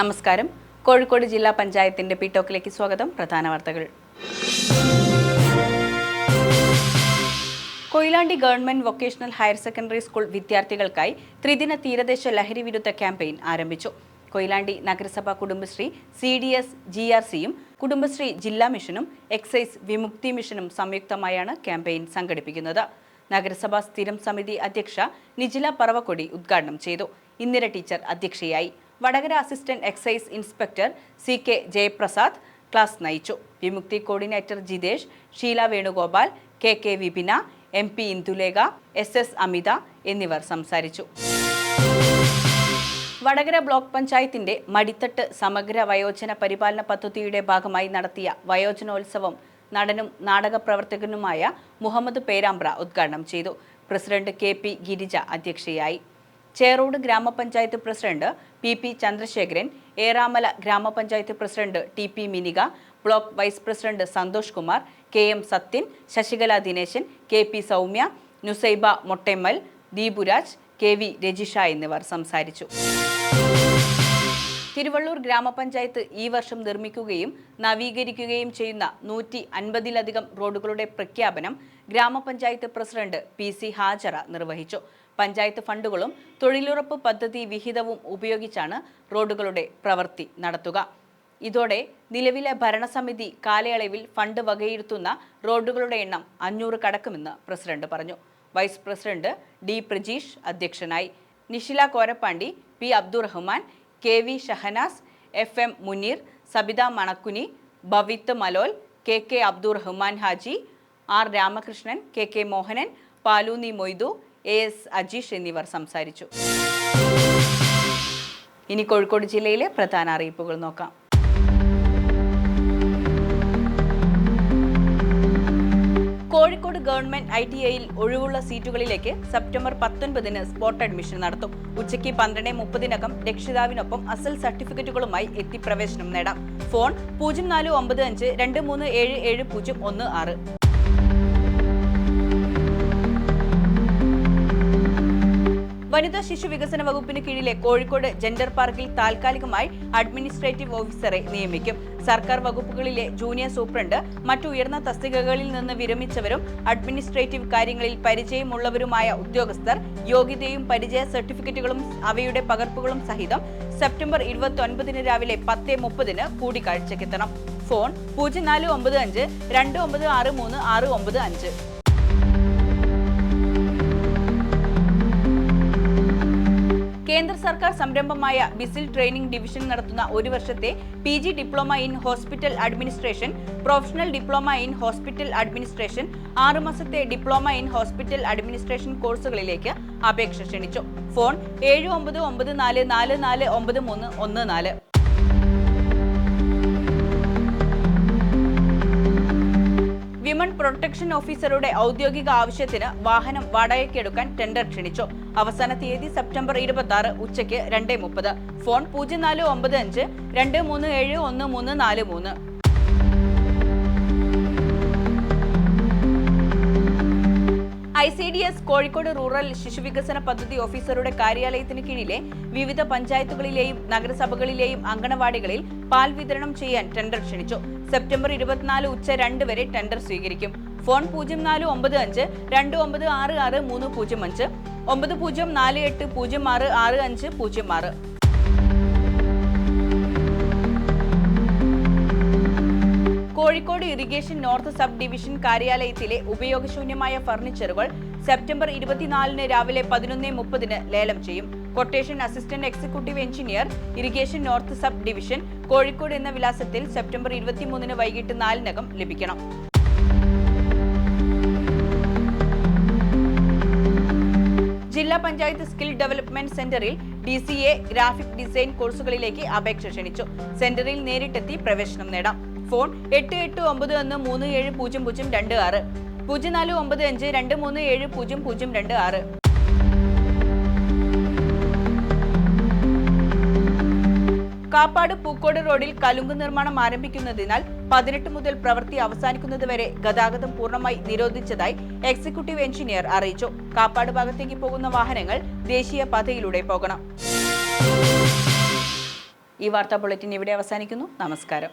നമസ്കാരം. കോഴിക്കോട് ജില്ലാ പഞ്ചായത്തിന്റെ പി-ടോക്കിലേക്ക് സ്വാഗതം. പ്രധാന വാർത്തകൾ. Koyilandy government vocational higher secondary school വിദ്യാർത്ഥികൾക്കായി ത്രിദിന തീരദേശ ലഹരി വിരുദ്ധ ക്യാമ്പയിൻ ആരംഭിച്ചു. കൊയിലാണ്ടി നഗരസഭ കുടുംബശ്രീ CDS GRCയും കുടുംബശ്രീ ജില്ലാ മിഷനും എക്സൈസ് വിമുക്തി മിഷനും സംയുക്തമായാണ് ക്യാമ്പയിൻ സംഘടിപ്പിക്കുന്നത്. നഗരസഭാ സ്ഥിരം സമിതി അധ്യക്ഷ നിജില പറവക്കൊടി ഉദ്ഘാടനം ചെയ്തു. ഇന്ദിര ടീച്ചർ അധ്യക്ഷയായി. Vadakara assistant excise inspector CK Jayaprasad class നയിച്ചു. Vimukthi coordinator Jithesh, Sheela Venugopal, KK Vipina, MP Indulekha, SS Amitha എന്നിവർ സംസാരിച്ചു. വടകര ബ്ലോക്ക് പഞ്ചായത്തിന്റെ മടിത്തട്ട് സമഗ്ര വയോജന പരിപാലന പദ്ധതിയുടെ ഭാഗമായി നടത്തിയ വയോജനോത്സവം നടനും നാടക പ്രവർത്തകനുമായ മുഹമ്മദ് പേരാമ്പ്ര ഉദ്ഘാടനം ചെയ്തു. പ്രസിഡന്റ് KP ഗിരിജ അധ്യക്ഷയായി. ചേറോട് ഗ്രാമപഞ്ചായത്ത് പ്രസിഡന്റ് PP ചന്ദ്രശേഖരൻ, ഏറാമല ഗ്രാമപഞ്ചായത്ത് president TP Minika, block vice president Santhosh Kumar, KM Sathyan, Sasikala Dineshan, KP Soumya, Nusaiba Mottemmal, Deepuraj, KV Rajisha എന്നിവർ സംസാരിച്ചു. തിരുവള്ളൂർ ഗ്രാമപഞ്ചായത്ത് ഈ വർഷം നിർമ്മിക്കുകയും നവീകരിക്കുകയും ചെയ്യുന്ന 150-ലധികം റോഡുകളുടെ പ്രഖ്യാപനം ഗ്രാമപഞ്ചായത്ത് പ്രസിഡന്റ് PC ഹാജറ നിർവഹിച്ചു. പഞ്ചായത്ത് ഫണ്ടുകളും തൊഴിലുറപ്പ് പദ്ധതി വിഹിതവും ഉപയോഗിച്ചാണ് റോഡുകളുടെ പ്രവൃത്തി നടത്തുക. ഇതോടെ നിലവിലെ ഭരണസമിതി കാലയളവിൽ ഫണ്ട് വകയിരുത്തുന്ന റോഡുകളുടെ എണ്ണം 500 കടക്കുമെന്ന് പ്രസിഡന്റ് പറഞ്ഞു. വൈസ് പ്രസിഡന്റ് D പ്രജീഷ് അധ്യക്ഷനായി. Nishila Korappandi, P Abdurahman, KV Shahnaz, FM Muneer, Sabitha Manakkuni, ഭവിത്ത് Malol, KK Abdurahman Haji, R Ramakrishnan, KK Mohanan, പാലൂനി Moidu, AS Ajeesh എന്നിവർ സംസാരിച്ചു. ഇനി കോഴിക്കോട് ജില്ലയിലെ പ്രധാന അറിയിപ്പുകൾ നോക്കാം. കോഴിക്കോട് ഗവൺമെന്റ് ITIയിൽ ഒഴിവുള്ള സീറ്റുകളിലേക്ക് സെപ്റ്റംബർ 19-ന് സ്പോട്ട് അഡ്മിഷൻ നടത്തും. ഉച്ചയ്ക്ക് 12:30-നകം രക്ഷിതാവിനൊപ്പം അസൽ സർട്ടിഫിക്കറ്റുകളുമായി എത്തി പ്രവേശനം നേടാം. ഫോൺ 0495 2377 016. വനിതാ ശിശു വികസന വകുപ്പിന് കീഴിലെ കോഴിക്കോട് ജെൻഡർ പാർക്കിൽ താൽക്കാലികമായി അഡ്മിനിസ്ട്രേറ്റീവ് ഓഫീസറെ നിയമിക്കും. സർക്കാർ വകുപ്പുകളിലെ ജൂനിയർ സൂപ്രണ്ട്, മറ്റു ഉയർന്ന തസ്തികകളിൽ നിന്ന് വിരമിച്ചവരും അഡ്മിനിസ്ട്രേറ്റീവ് കാര്യങ്ങളിൽ പരിചയമുള്ളവരുമായ ഉദ്യോഗസ്ഥർ യോഗ്യതയും പരിചയ സർട്ടിഫിക്കറ്റുകളും അവയുടെ പകർപ്പുകളും സഹിതം സെപ്റ്റംബർ 29-ന് രാവിലെ 10:30-ന് കൂടിക്കാഴ്ചയ്ക്കെത്തണം. ഫോൺ 0495 2963 695. കേന്ദ്ര സർക്കാർ സംരംഭമായ ബിസിൽ ട്രെയിനിംഗ് ഡിവിഷൻ നടത്തുന്ന 1 വർഷത്തെ PG diploma in hospital administration, professional diploma in hospital administration, 6 മാസത്തെ ഡിപ്ലോമ ഇൻ ഹോസ്പിറ്റൽ അഡ്മിനിസ്ട്രേഷൻ കോഴ്സുകളിലേക്ക് അപേക്ഷ ക്ഷണിച്ചു. ഫോൺ 7994449314. വിമൺ പ്രൊട്ടക്ഷൻ ഓഫീസറുടെ ഔദ്യോഗിക ആവശ്യത്തിന് വാഹനം വാടകയ്ക്കെടുക്കാൻ ടെൻഡർ ക്ഷണിച്ചു. അവസാന തീയതി സെപ്റ്റംബർ 26 ഉച്ചയ്ക്ക് 2:30. ഫോൺ 0495 237 1343. ICDS കോഴിക്കോട് റൂറൽ ശിശുവികസന പദ്ധതി ഓഫീസറുടെ കാര്യാലയത്തിന് കീഴിലെ വിവിധ പഞ്ചായത്തുകളിലെയും നഗരസഭകളിലെയും അങ്കണവാടികളിൽ പാൽ വിതരണം ചെയ്യാൻ ടെൻഡർ ക്ഷണിച്ചു. സെപ്റ്റംബർ 24 ഉച്ച 2 വരെ ടെൻഡർ സ്വീകരിക്കും. Phone 0495 2966 305 9048 06 6506. Kozhikode irrigation north sub division കാര്യാലയത്തിലെ ഉപയോഗശൂന്യമായ ഫർണിച്ചറുകൾ സെപ്റ്റംബർ 24-ന് രാവിലെ 11:30-ന് ലേലം ചെയ്യും. Quotation assistant executive engineer, irrigation north sub division, Kozhikode എന്ന വിലാസത്തിൽ സെപ്റ്റംബർ 23-ന് വൈകിട്ട് 4-നകം ലഭിക്കണം. ജില്ലാ പഞ്ചായത്ത് സ്കിൽ ഡെവലപ്മെന്റ് സെന്ററിൽ DCA ഗ്രാഫിക് ഡിസൈൻ കോഴ്സുകളിലേക്ക് അപേക്ഷ ക്ഷണിച്ചു. സെന്ററിൽ നേരിട്ടെത്തി പ്രവേശനം നേടാം. ഫോൺ 8891370026 0495 2370026. കാപ്പാട് പൂക്കോട് റോഡിൽ കലുങ്ക് നിർമ്മാണം ആരംഭിക്കുന്നതിനാൽ 18 മുതൽ പ്രവൃത്തി അവസാനിക്കുന്നതുവരെ ഗതാഗതം പൂർണ്ണമായി നിരോധിച്ചതായി എക്സിക്യൂട്ടീവ് എഞ്ചിനീയർ അറിയിച്ചു. കാപ്പാട് ഭാഗത്തേക്ക് പോകുന്ന വാഹനങ്ങൾ ദേശീയ പാതയിലൂടെ പോകണം. ഈ വാർത്താ ബുള്ളറ്റിൻ ഇവിടെ അവസാനിക്കുന്നു. നമസ്കാരം.